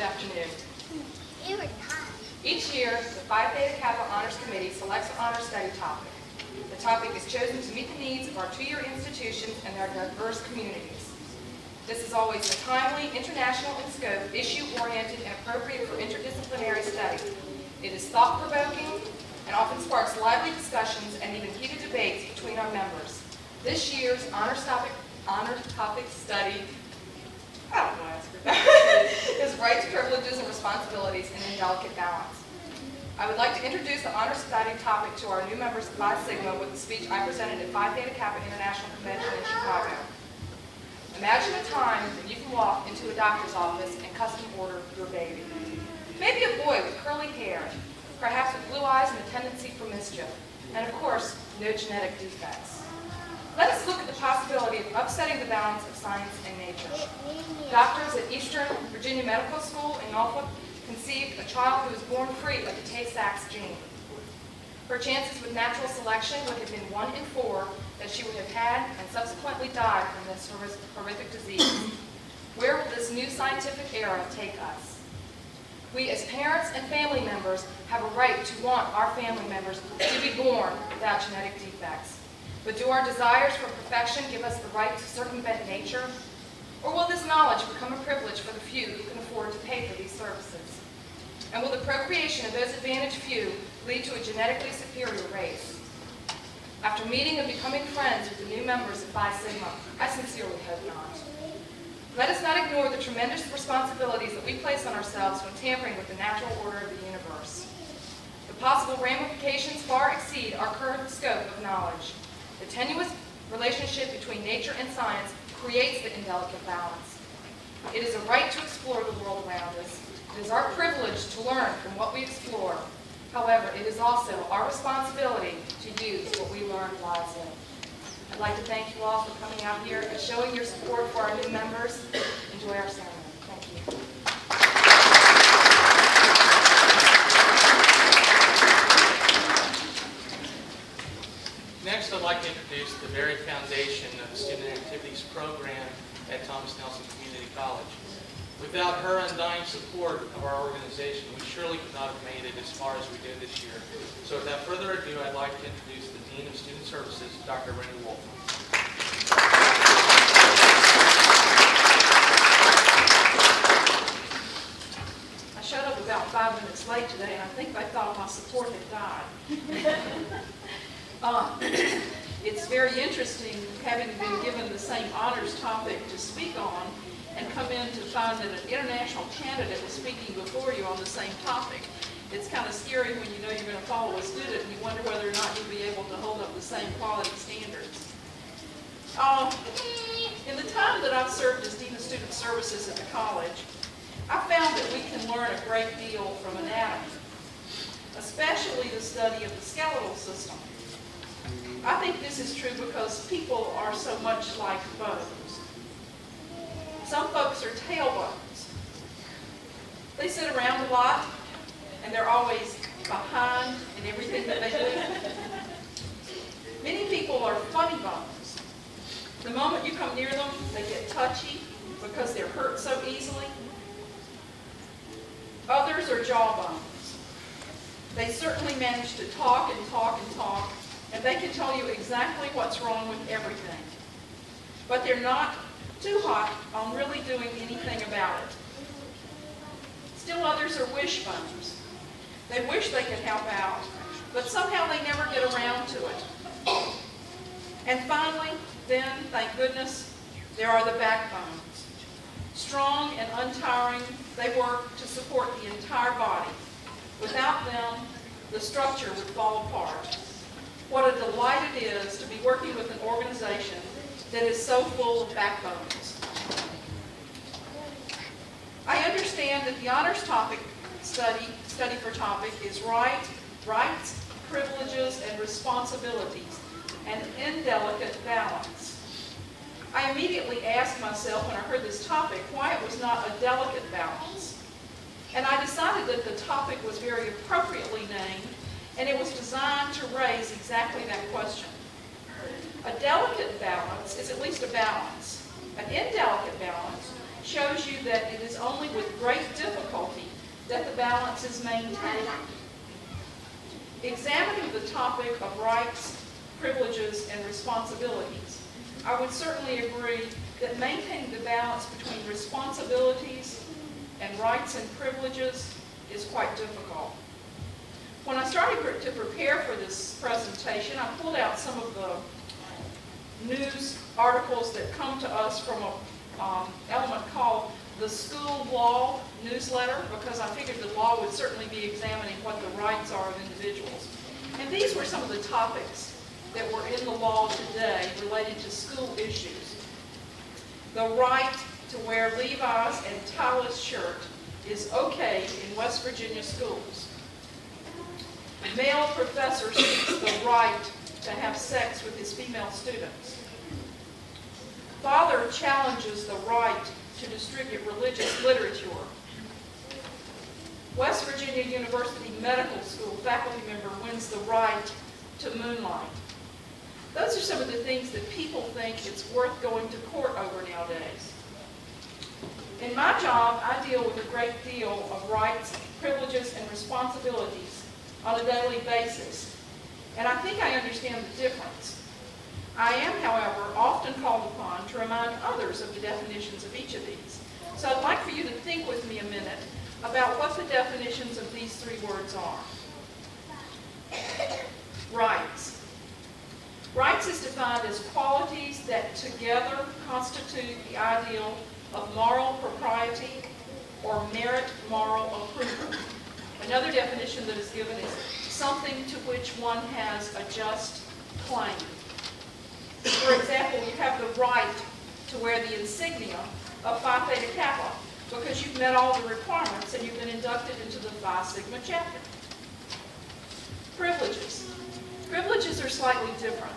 afternoon. Each year, the Phi Theta Kappa Honors Committee selects an honor study topic. The topic is chosen to meet the needs of our two-year institutions and their diverse communities. This is always a timely, international in scope, issue-oriented, and appropriate for interdisciplinary study. It is thought-provoking and often sparks lively discussions and even heated debates between our members. This year's honor topic study is rights, privileges, and responsibilities in indelicate balance. I would like to introduce the honor study topic to our new members of Phi Sigma with the speech I presented at Phi Theta Kappa International Convention in Chicago. Imagine a time that you can walk into a doctor's office and custom order your baby. Maybe a boy with curly hair, perhaps with blue eyes and a tendency for mischief, and of course, no genetic defects. Let us look at the possibility of upsetting the balance of science and nature. Doctors at Eastern Virginia Medical School in Norfolk conceived a child who was born free of the Tay-Sachs gene. Her chances with natural selection would have been 1 in 4 that she would have had and subsequently died from this horrific disease. Where will this new scientific era take us? We as parents and family members have a right to want our family members to be born without genetic defects. But do our desires for perfection give us the right to circumvent nature? Or will this knowledge become a privilege for the few who can afford to pay for these services? And will the procreation of those advantaged few lead to a genetically superior race? After meeting and becoming friends with the new members of Phi Sigma, I sincerely hope not. Let us not ignore the tremendous responsibilities that we place on ourselves when tampering with the natural order of the universe. The possible ramifications far exceed our current scope of knowledge. The tenuous relationship between nature and science creates the indelicate balance. It is a right to explore the world around us. It is our privilege to learn from what we explore. However, it is also our responsibility to use what we learn wisely. I'd like to thank you all for coming out here and showing your support for our new members. Enjoy our ceremony. Thank you. Next, I'd like to introduce the very foundation of the Student Activities Program at Thomas Nelson Community College. Without her undying support of our organization, we surely could not have made it as far as we did this year. So without further ado, I'd like to introduce the Dean of Student Services, Dr. Rennie Wolf. I showed up about 5 minutes late today, and I think they thought my support had died. It's very interesting having been given the same honors topic to speak on and come in to find that an international candidate is speaking before you on the same topic. It's kind of scary when you know you're going to follow a student and you wonder whether or not you'll be able to hold up the same quality standards. In the time that I've served as Dean of Student Services at the college, I found that we can learn a great deal from anatomy, especially the study of the skeletal system. I think this is true because people are so much like bones. Some folks are tailbones. They sit around a lot, and they're always behind in everything that they do. Many people are funny bones. The moment you come near them, they get touchy because they're hurt so easily. Others are jawbones. They certainly manage to talk and talk and talk, and they can tell you exactly what's wrong with everything. But they're not too hot on really doing anything about it. Still others are wishbones. They wish they could help out, but somehow they never get around to it. And finally, then, thank goodness, there are the backbones. Strong and untiring, they work to support the entire body. Without them, the structure would fall apart. What a delight it is to be working with an organization that is so full of backbones. I understand that the honors topic study for topic is rights, privileges, and responsibilities, an indelicate balance. I immediately asked myself when I heard this topic why it was not a delicate balance. And I decided that the topic was very appropriately named, and it was designed to raise exactly that question. A delicate balance is at least a balance. An indelicate balance shows you that it is only with great difficulty balance is maintained. Examining the topic of rights, privileges, and responsibilities, I would certainly agree that maintaining the balance between responsibilities and rights and privileges is quite difficult. When I started to prepare for this presentation, I pulled out some of the news articles that come to us from an element called the School Law newsletter, because I figured the law would certainly be examining what the rights are of individuals. And these were some of the topics that were in the law today related to school issues. The right to wear Levi's and tie-less shirt is okay in West Virginia schools. Male professor seeks the right to have sex with his female students. Father challenges the right to distribute religious literature. West Virginia University Medical School faculty member wins the right to moonlight. Those are some of the things that people think it's worth going to court over nowadays. In my job, I deal with a great deal of rights, privileges, and responsibilities on a daily basis, and I think I understand the difference. I am, however, often called upon to remind others of the definitions of each of these. So I'd like for you to think with me a minute about what the definitions of these three words are. Rights. Rights is defined as qualities that together constitute the ideal of moral propriety or merit moral approval. Another definition that is given is something to which one has a just claim. For example, you have the right to wear the insignia of Phi Theta Kappa because you've met all the requirements and you've been inducted into the Phi Sigma chapter. Privileges. Privileges are slightly different.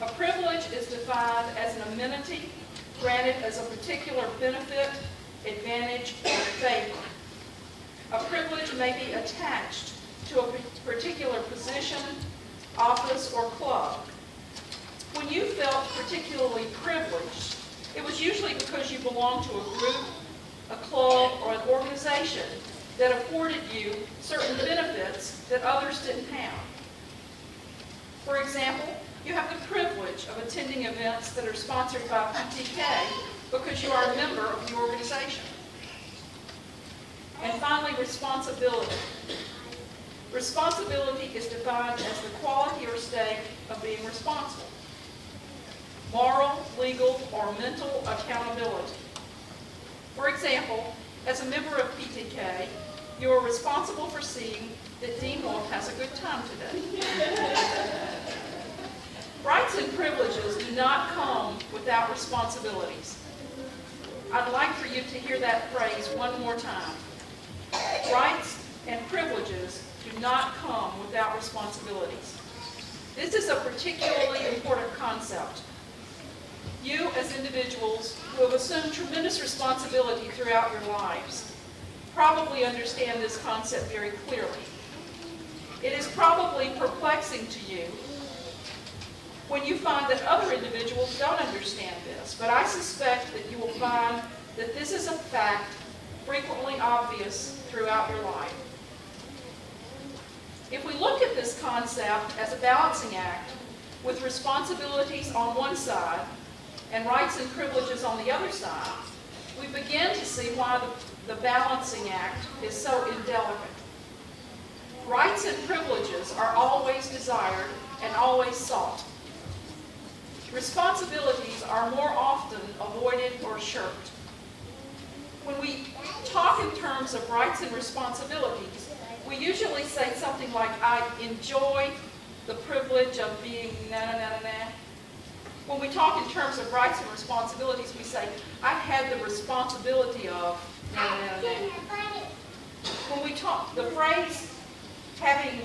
A privilege is defined as an amenity granted as a particular benefit, advantage, or favor. A privilege may be attached to a particular position, office, or club. When you felt particularly privileged, it was usually because you belonged to a group, a club, or an organization that afforded you certain benefits that others didn't have. For example, you have the privilege of attending events that are sponsored by PTK because you are a member of the organization. And finally, responsibility. Responsibility is defined as the quality or state of being responsible. Moral, legal, or mental accountability. For example, as a member of PTK, you are responsible for seeing that Dean Wolf has a good time today. Rights and privileges do not come without responsibilities. I'd like for you to hear that phrase one more time. Rights and privileges do not come without responsibilities. This is a particularly important concept. You, as individuals who have assumed tremendous responsibility throughout your lives, probably understand this concept very clearly. It is probably perplexing to you when you find that other individuals don't understand this, but I suspect that you will find that this is a fact frequently obvious throughout your life. If we look at this concept as a balancing act with responsibilities on one side and rights and privileges on the other side, we begin to see why the balancing act is so indelicate. Rights and privileges are always desired and always sought. Responsibilities are more often avoided or shirked. When we talk in terms of rights and responsibilities, we usually say something like, I enjoy the privilege of being na-na-na-na-na. When we talk in terms of rights and responsibilities, we say, I had the responsibility of na-na-na-na. When we talk, the phrase having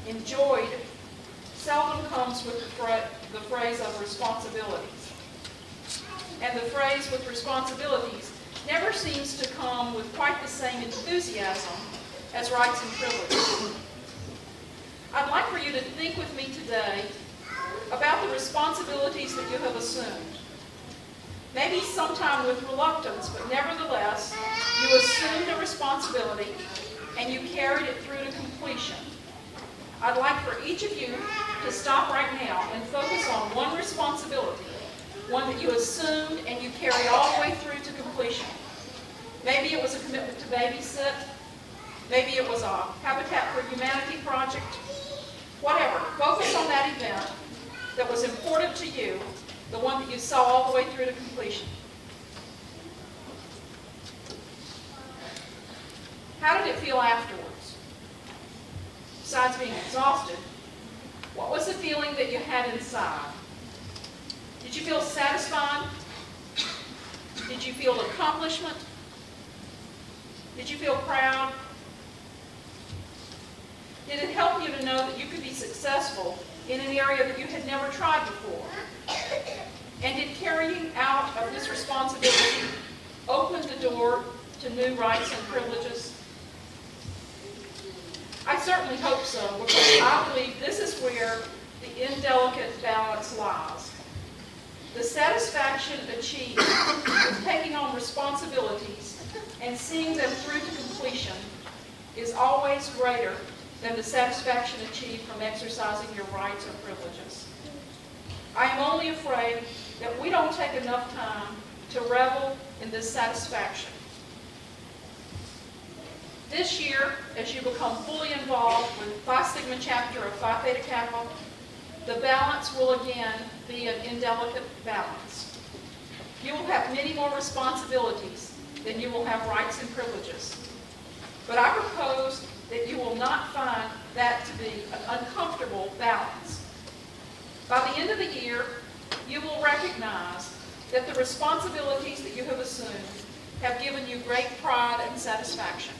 enjoyed seldom comes with the phrase of responsibilities. And the phrase with responsibilities never seems to come with quite the same enthusiasm as rights and privileges. I'd like for you to think with me today about the responsibilities that you have assumed. Maybe sometime with reluctance, but nevertheless, you assumed a responsibility and you carried it through to completion. I'd like for each of you to stop right now and focus on one responsibility, one that you assumed and you carried all the way through to completion. Maybe it was a commitment to babysit. Maybe it was a Habitat for Humanity project. Whatever. Focus on that event that was important to you, the one that you saw all the way through to completion. How did it feel afterwards? Besides being exhausted, what was the feeling that you had inside? Did you feel satisfied? Did you feel accomplishment? Did you feel proud? Did it help you to know that you could be successful in an area that you had never tried before? And did carrying out of this responsibility open the door to new rights and privileges? I certainly hope so, because I believe this is where the indelicate balance lies. The satisfaction achieved with taking on responsibilities and seeing them through to completion is always greater than the satisfaction achieved from exercising your rights or privileges. I am only afraid that we don't take enough time to revel in this satisfaction. This year, as you become fully involved with Phi Sigma chapter of Phi Theta Kappa, the balance will again be an indelicate balance. You will have many more responsibilities than you will have rights and privileges. But I propose that you will not find that to be an uncomfortable balance. By the end of the year, you will recognize that the responsibilities that you have assumed have given you great pride and satisfaction.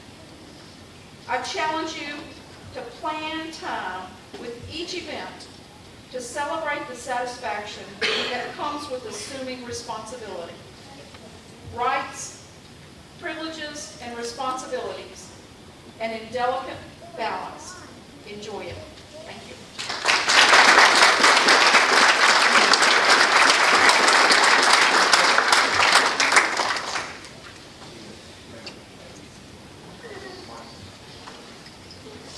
I challenge you to plan time with each event to celebrate the satisfaction that comes with assuming responsibility. Rights, privileges, and responsibilities, an indelicate balance. Enjoy it. Thank you.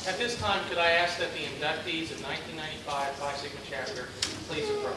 At this time, could I ask that the inductees of 1995 Phi Sigma chapter please approach?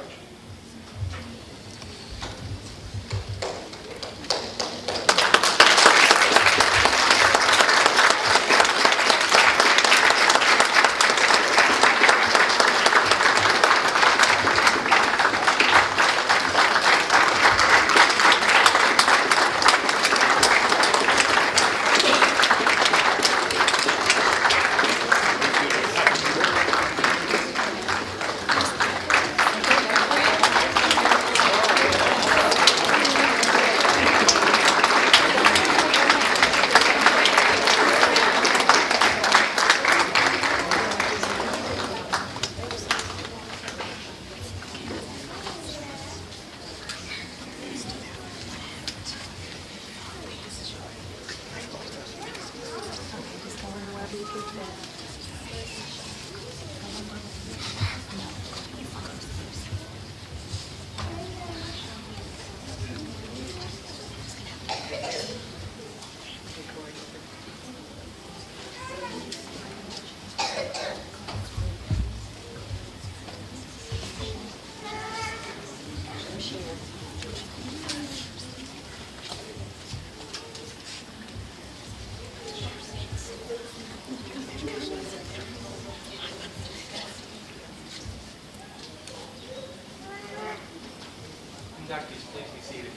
Inductees, please be seated.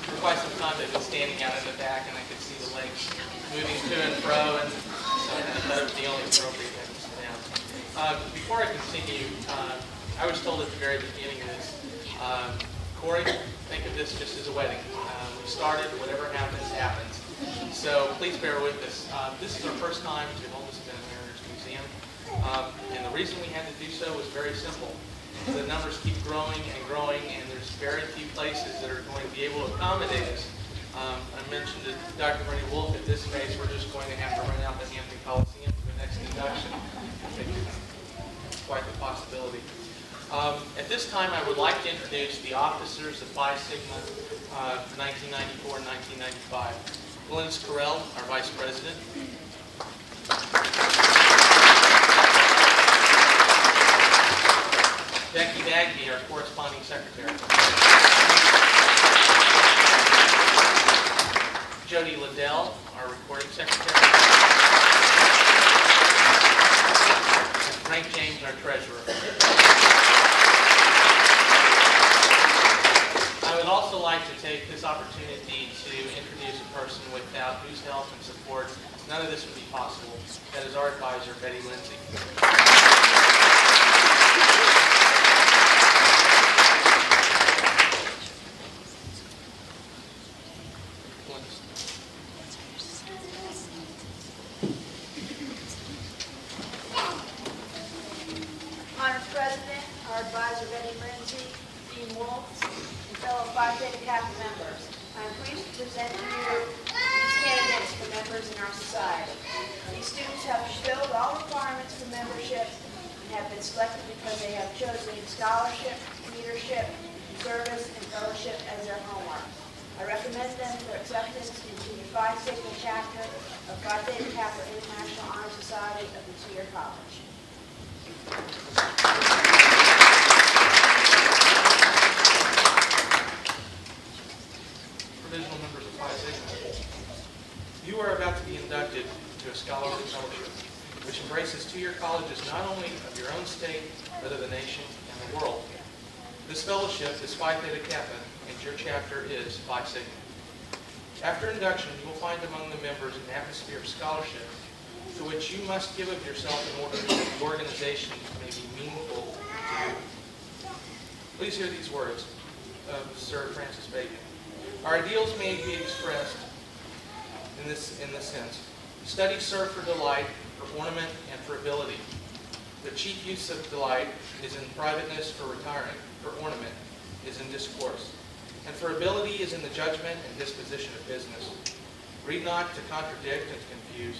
For quite some time, they've been standing out in the back, and I could see the legs moving to and fro, and so I thought it was the only appropriate thing to sit down. Before I continue, I was told at the very beginning of this, Corey, think of this just as a wedding. We started, whatever happens, happens. So please bear with us. This is our first time to hold this event at Mariners Museum, and the reason we had to do so was very simple. The numbers keep growing, and there's very few places that are going to be able to accommodate us. I mentioned to Dr. Bernie Wolf, at this space, we're just going to have to rent out the Hampton Coliseum for the next induction. It's quite the possibility. At this time, I would like to introduce the officers of Phi Sigma 1994 and 1995. Glynis Carell, our Vice President. Becky Bagby, our Corresponding Secretary. Jody Liddell, our Recording Secretary. And Frank James, our Treasurer. I would also like to take this opportunity to introduce a person without whose help and support none of this would be possible. That is our advisor, Betty Lindsay. Honored President, our advisor Betty Lindsay, Dean Wolf, and fellow Phi Theta Kappa members, I am pleased to present to you these candidates for members in our society. These students have fulfilled all requirements for membership and have been selected because they have chosen scholarship, leadership, service, and fellowship as their homework. I recommend them for acceptance into the Phi Sigma chapter of Phi Theta Kappa International Honor Society of the two-year college. Provisional members of Phi Sigma. You are about to be inducted to a scholarly fellowship, which embraces two-year colleges not only of your own state, but of the nation and the world. This fellowship is Phi Theta Kappa, and your chapter is Phi Sigma. After induction, you will find among the members an atmosphere of scholarship to which you must give of yourself in order that the organization may be meaningful to you. Please hear these words of Sir Francis Bacon. Our ideals may be expressed in this sense. Studies serve for delight, for ornament, and for ability. The chief use of delight is in privateness for retiring, for ornament is in discourse, and for ability is in the judgment and disposition of business. Read not to contradict and confuse,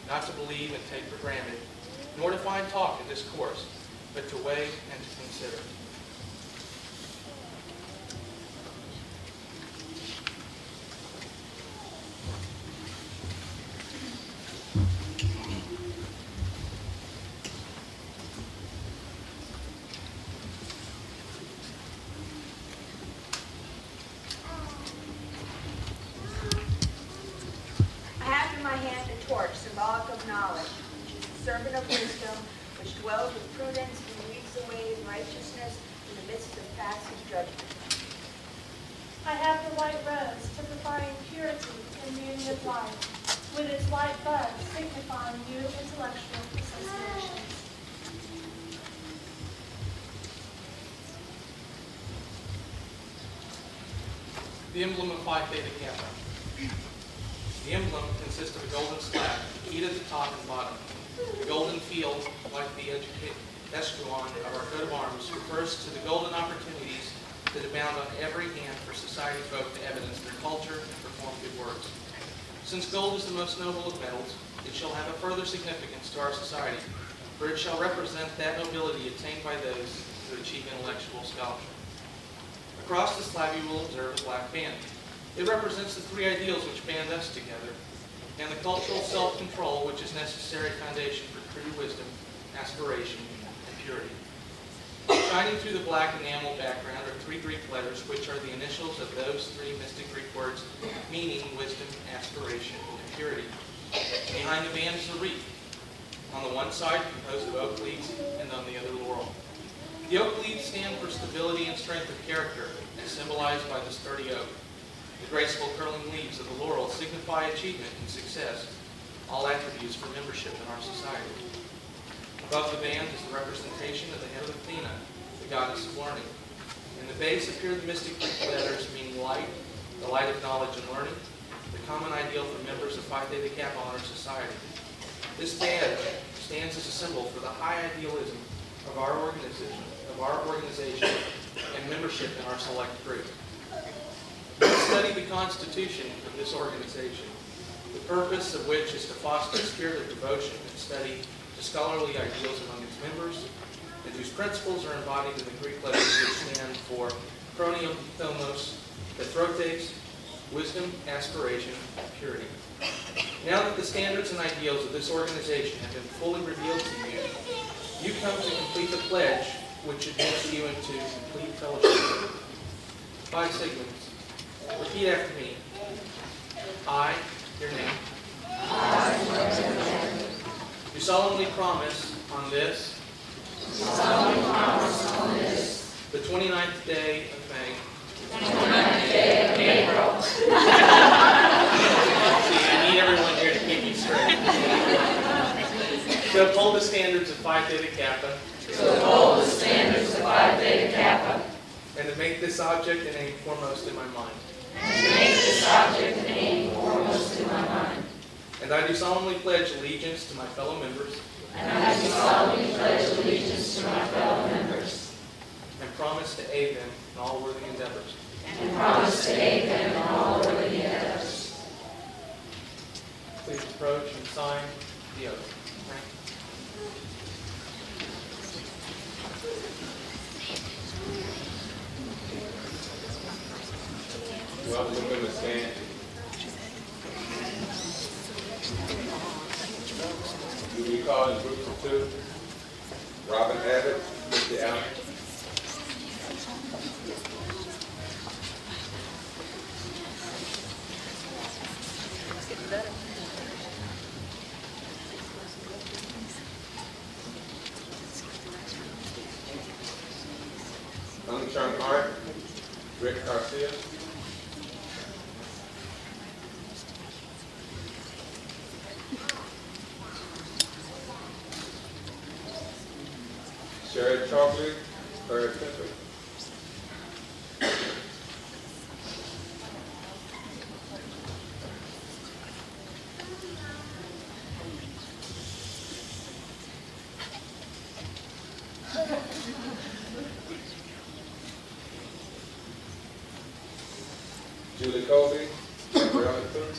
not to believe and take for granted, nor to find talk and discourse, but to weigh and to consider. I have in my hand a torch, symbolic of knowledge, which is the servant of wisdom, which dwells with prudence and leads the way in righteousness in the midst of passive judgment. I have the white rose, typifying purity and beauty of life, with its white bud signifying new intellectual associations. The emblem of Phi Theta Kappa. The emblem consists of a golden slab, keyed at the top and bottom. The golden field, like the escuon of our coat of arms, refers to the golden opportunities that abound on every hand for society folk to evidence their culture and perform good works. Since gold is the most noble of metals, it shall have a further significance to our society, for it shall represent that nobility attained by those who achieve intellectual scholarship. Across the slab you will observe a black band. It represents the three ideals which band us together, and the cultural self-control which is necessary foundation for true wisdom, aspiration, and purity. Shining through the black enamel background are three Greek letters, which are the initials of those three mystic Greek words meaning wisdom, aspiration, and purity. Behind the band is a wreath, on the one side composed of oak leaves, and on the other laurel. The oak leaves stand for stability and strength of character, as symbolized by the sturdy oak. The graceful curling leaves of the laurel signify achievement and success, all attributes for membership in our society. Above the band is the representation of the head of Athena, the goddess of learning. In the base appear the mystic Greek letters meaning light, the light of knowledge and learning, the common ideal for members of Phi Theta Kappa Honor Society. This band stands as a symbol for the high idealism of our organization and membership in our select group. We study the constitution of this organization, the purpose of which is to foster a spirit of devotion and study to scholarly ideals among its members, and whose principles are embodied in the Greek letters which stand for chroniothomos, patrotes, wisdom, aspiration, and purity. Now that the standards and ideals of this organization have been fully revealed to you, you come to complete the pledge which admits you into complete fellowship. Phi Sigmas, repeat after me. I, your name. Do solemnly promise on this, the 29th day of May. See, I need everyone here to keep me straight. To uphold the standards of Phi Theta Kappa. And to make this object an aim foremost in my mind. And I do solemnly pledge allegiance to my fellow members. And promise to aid them in all worthy endeavors. Please approach and sign the oath. Thank you. Welcome to stand. Do we call in groups of two? Robin Abbott, Mr. Allen. Unchung Art, Rick Garcia. Sherry Chocolate, Claire Temple. Julie Colby, Gabriella Cook.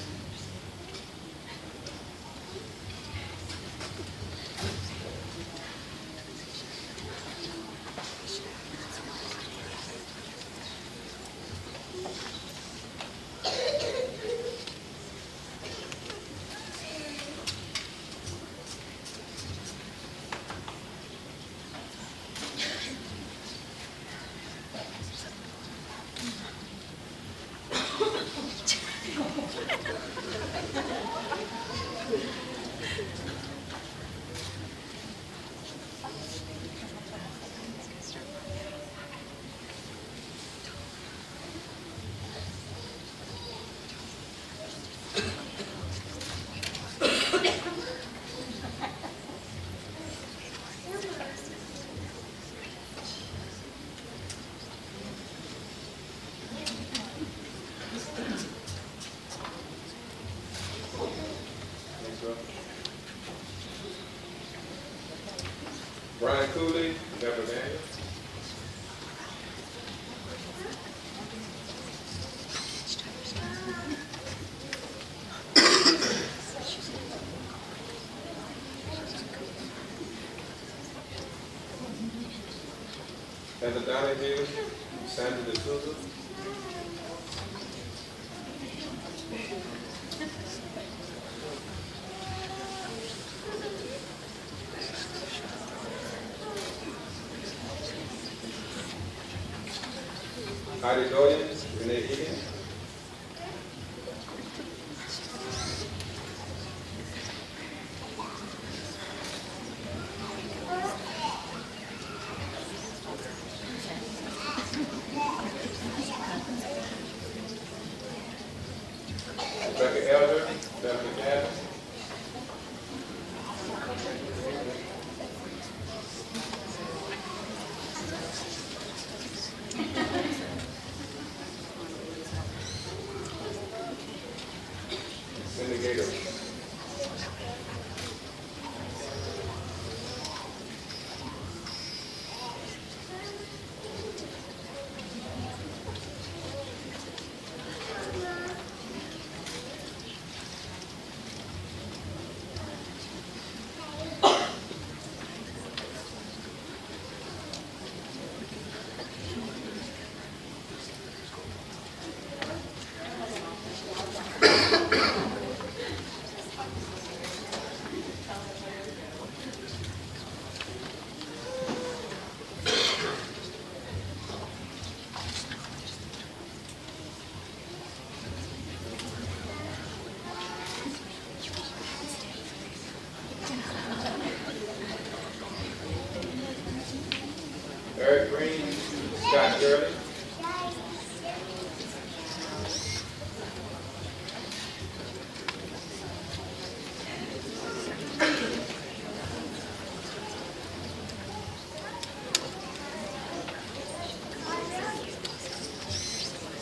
Brian Cooley, Deborah Daniels. Heather Donahue, Sandra D'Souza. Heidi Doyen, Renee Egan. Rebecca Elder, Stephanie Adams. Cindy Gator. Shirley.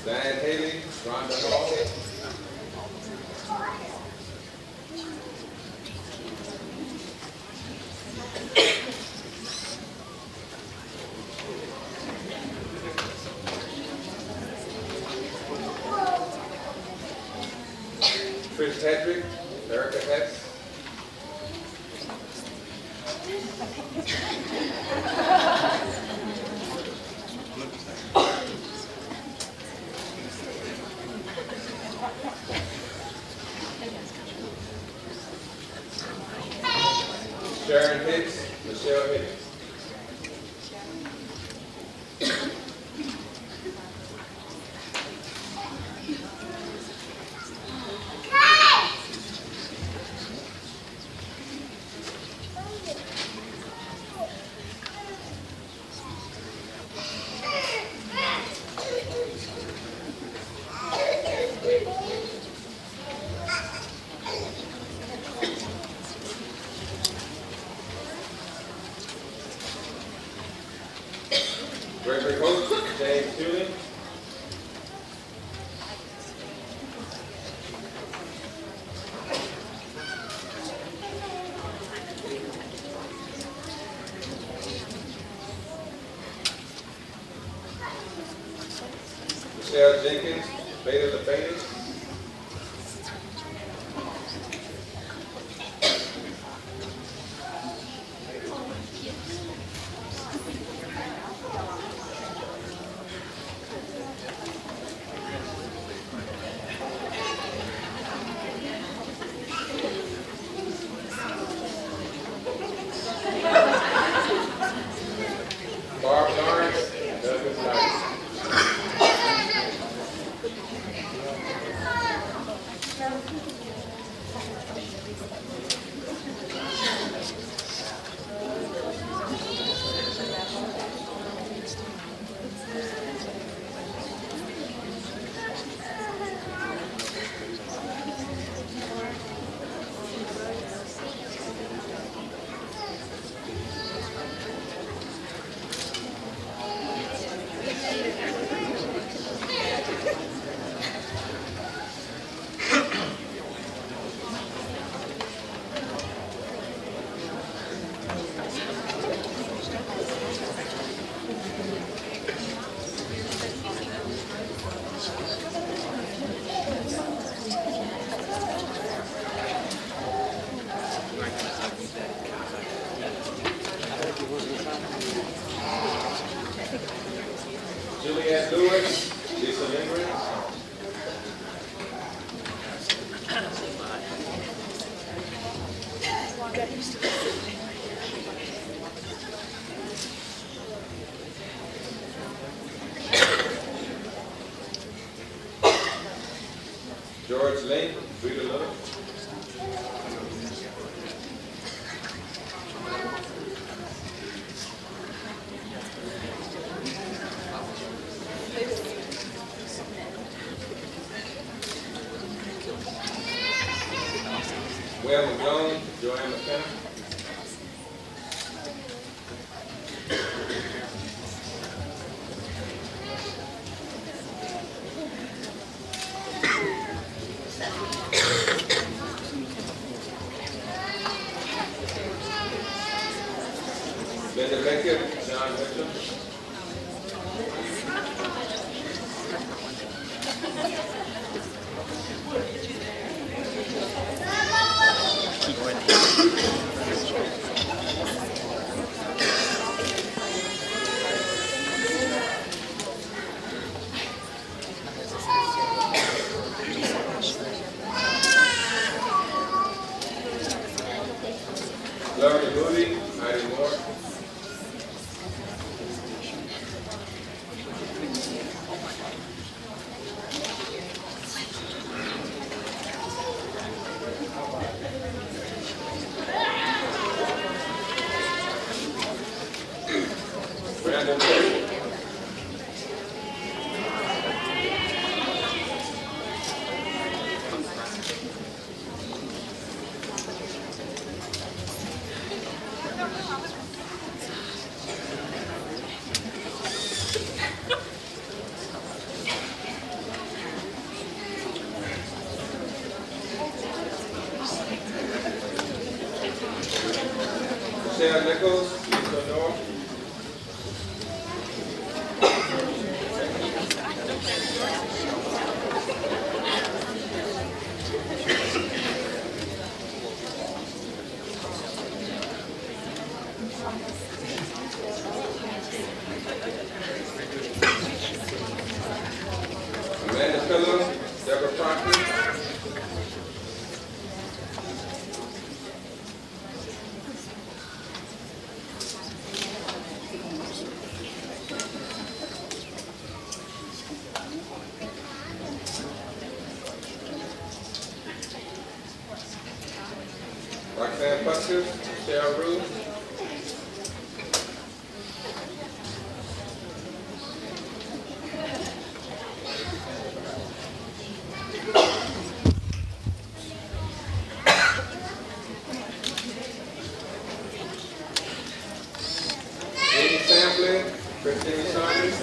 Diane Haley, Rhonda Hall. Trish Hedrick, Erica Hess. Sharon Hicks, Michelle Hicks. Gregory Holt, James Tulin. Michelle Jenkins, Beta the Phoenix. Barb Lawrence, Douglas Knight. Julianne Lewis, Lisa Lindgren. George Lake, Rita Little. Will McGlone, Joanne McKenna. Linda Beckett, John Mitchell. Lauren Moody, Heidi Moore. Brandon Perry. Michelle Nichols, Lisa North. Amanda Phillips, Deborah Proctor. Roxanne Buster, Cheryl Rue. Amy Samplin, Christine Saunders.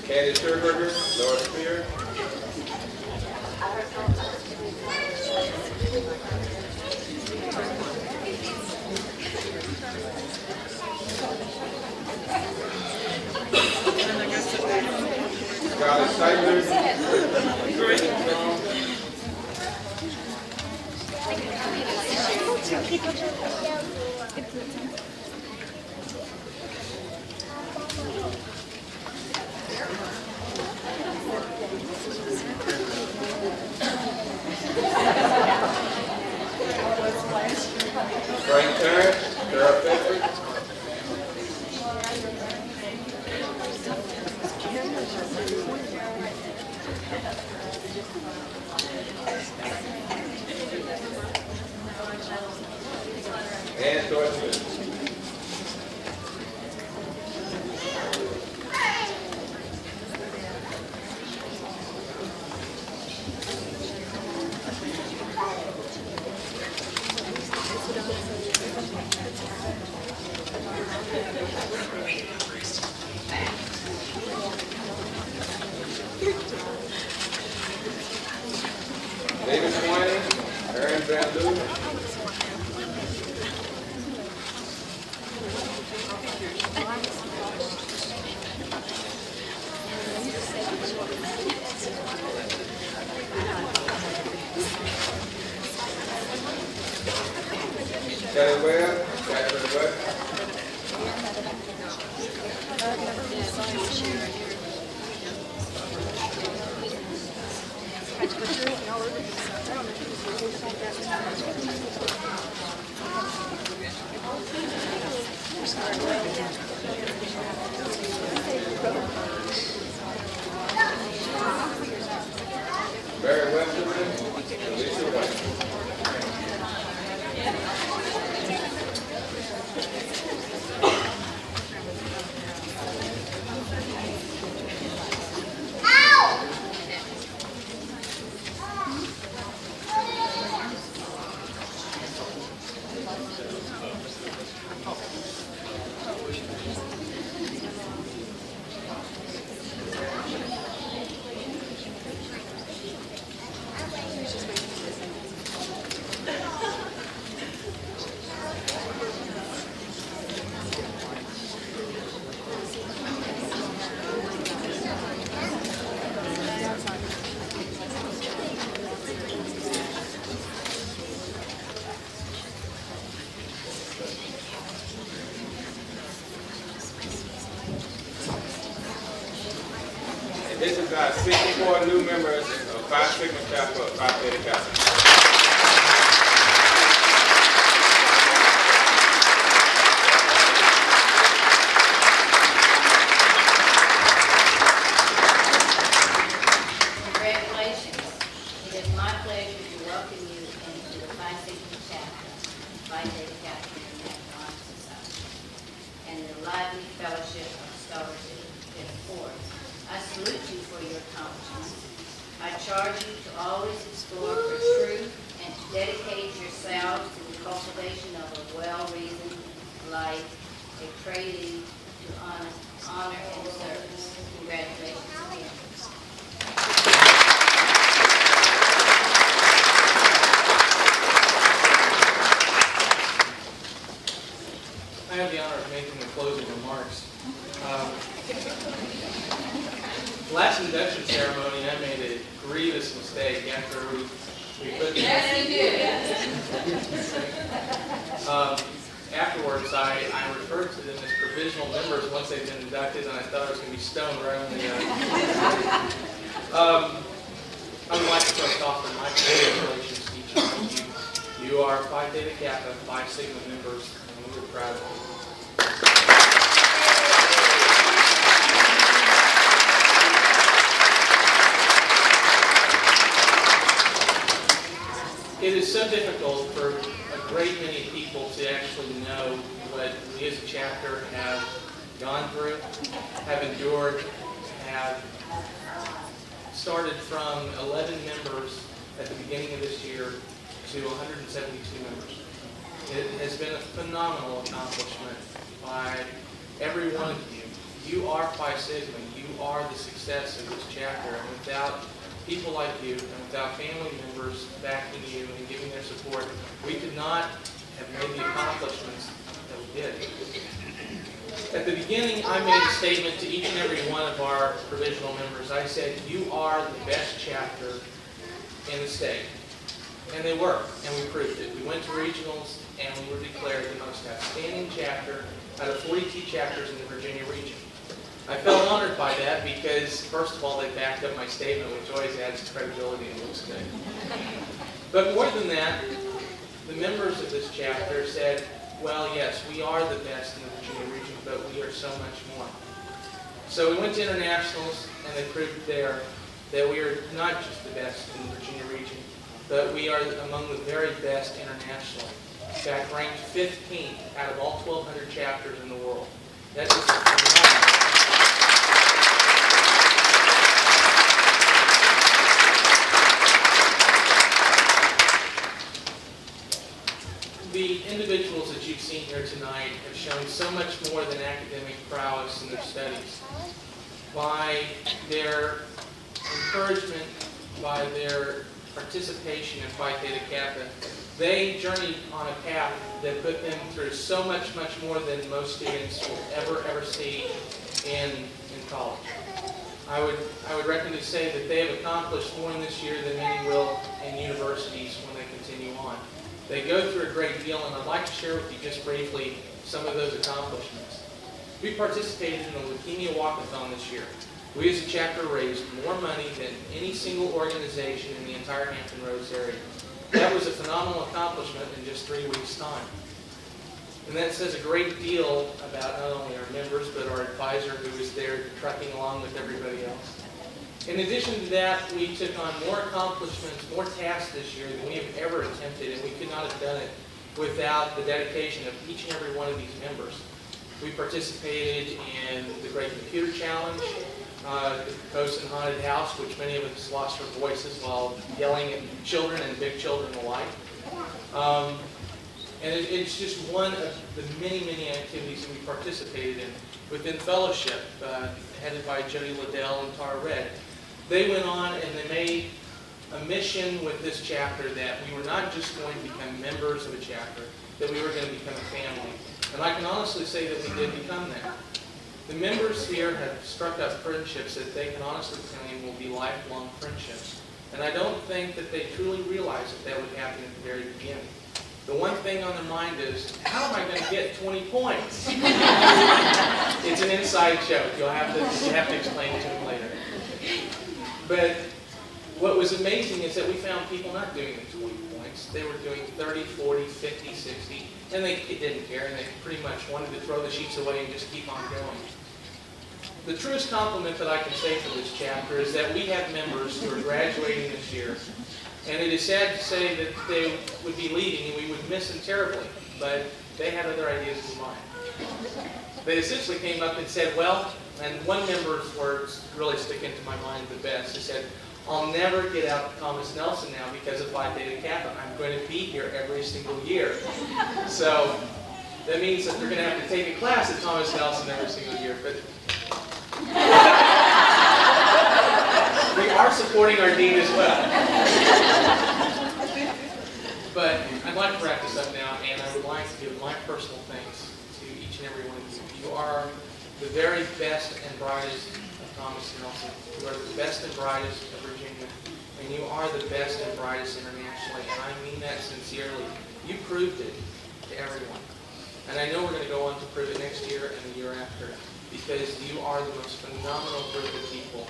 Candy Sherberger, Laura Spear. Scarlett Seidler. Frank Terrence, Sarah Bedford. And George Smith. David Swaney, Aaron Van Loo. Kelly Webb, Catherine Webb. Barry Westerman, Alicia White. This is our 64 new members of Phi Sigma Kappa of Phi Theta Kappa. Congratulations. It is my pleasure to welcome you into the Phi Sigma chapter, Phi Theta Kappa International Honor Society. And the lively fellowship of scholarship and awards. I salute you for your accomplishments. I charge you to always explore for truth and to dedicate yourselves to the cultivation of a well-reasoned life, a prelude to honor and service. Congratulations again. I have the honor of making the closing remarks. Last induction ceremony, I made a grievous mistake after we put the... Yes, you did. Afterwards, I referred to them as provisional members once they've been inducted, and I thought I was going to be stoned right on the... I would like to first offer my congratulations to each one of you. You are Phi Theta Kappa, Phi Sigma members, and we're proud of you. It is so difficult for a great many people to actually know what we as a chapter have gone through, have endured, have started from 11 members at the beginning of this year to 172 members. It has been a phenomenal accomplishment by every one of you. You are Phi Sigma. You are the success of this chapter. And without people like you and without family members backing you and giving their support, we could not have made the accomplishments that we did. At the beginning, I made a statement to each and every one of our provisional members. I said, you are the best chapter in the state. And they were, and we proved it. We went to regionals, and we were declared the most outstanding chapter out of 42 chapters in the Virginia region. I felt honored by that because, first of all, they backed up my statement, which always adds credibility and looks good. But more than that, the members of this chapter said, well, yes, we are the best in the Virginia region, but we are so much more. So we went to internationals, and they proved there that we are not just the best in the Virginia region, but we are among the very best internationally. In fact, ranked 15th out of all 1,200 chapters in the world. That's just phenomenal. The individuals that you've seen here tonight have shown so much more than academic prowess in their studies. By their encouragement, by their participation in Phi Theta Kappa, they journeyed on a path that put them through so much more than most students will ever see in college. I would reckon to say that they have accomplished more in this year than many will in universities when they continue on. They go through a great deal, and I'd like to share with you just briefly some of those accomplishments. We participated in the Leukemia Walkathon this year. We as a chapter raised more money than any single organization in the entire Hampton Roads area. That was a phenomenal accomplishment in just 3 weeks' time. And that says a great deal about not only our members, but our advisor who was there trucking along with everybody else. In addition to that, we took on more accomplishments, more tasks this year than we have ever attempted, and we could not have done it without the dedication of each and every one of these members. We participated in the Great Computer Challenge, the Coast and Haunted House, which many of us lost our voices while yelling at children and big children alike. And it's just one of the many activities that we participated in. Within fellowship, headed by Jody Liddell and Tara Red, they went on and they made a mission with this chapter that we were not just going to become members of a chapter, that we were going to become a family. And I can honestly say that we did become that. The members here have struck up friendships that they can honestly claim will be lifelong friendships. And I don't think that they truly realized that would happen at the very beginning. The one thing on their mind is, how am I going to get 20 points? It's an inside joke. You have to explain it to them later. But what was amazing is that we found people not doing the 20 points. They were doing 30, 40, 50, 60, and they didn't care, and they pretty much wanted to throw the sheets away and just keep on going. The truest compliment that I can say for this chapter is that we have members who are graduating this year, and it is sad to say that they would be leaving and we would miss them terribly. but they had other ideas in mind. They essentially came up and said, well, and one member's words really stick into my mind the best. He said, I'll never get out to Thomas Nelson now because of Phi Theta Kappa. I'm going to be here every single year. So that means that they're going to have to take a class at Thomas Nelson every single year. But we are supporting our dean as well. But I'd like to wrap this up now, and I would like to give my personal thanks to each and every one of you. You are the very best and brightest of Thomas Nelson. You are the best and brightest of Virginia, and you are the best and brightest internationally, and I mean that sincerely. You proved it to everyone. And I know we're going to go on to prove it next year and the year after, because you are the most phenomenal group of people,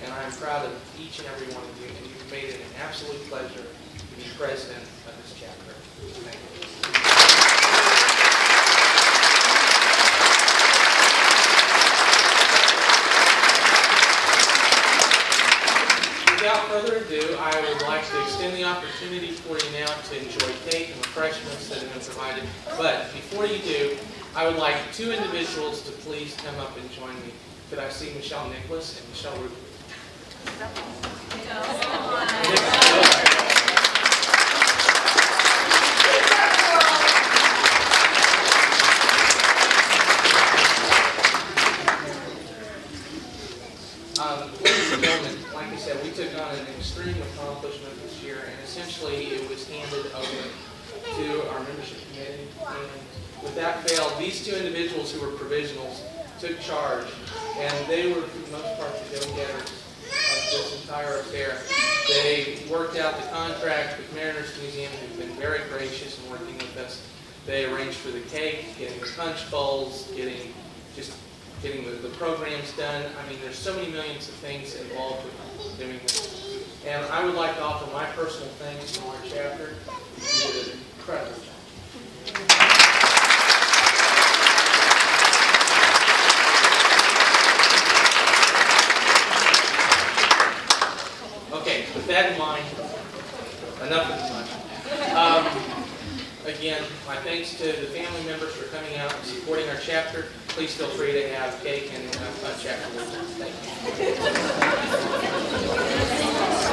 and I am proud of each and every one of you, and you've made it an absolute pleasure to be president of this chapter. Thank you. Without further ado, I would like to extend the opportunity for you now to enjoy cake and refreshments that have been provided. But before you do, I would like two individuals to please come up and join me. Could I see Michelle Nicholas and Michelle Rubin? Ladies and gentlemen, like I said, we took on an extreme accomplishment this year, and essentially it was handed over to our membership committee. And without fail, these two individuals who were provisionals took charge, and they were, for the most part, the go-getters of this entire affair. They worked out the contract with Mariners Museum, who've been very gracious in working with us. They arranged for the cake, getting the punch bowls, getting the programs done. I mean, there's so many millions of things involved with doing this. And I would like to offer my personal thanks to our chapter. You did an incredible job. Okay, with that in mind, enough of much. Again, my thanks to the family members for coming out and supporting our chapter. Please feel free to have cake and punch afterwards. Thank you.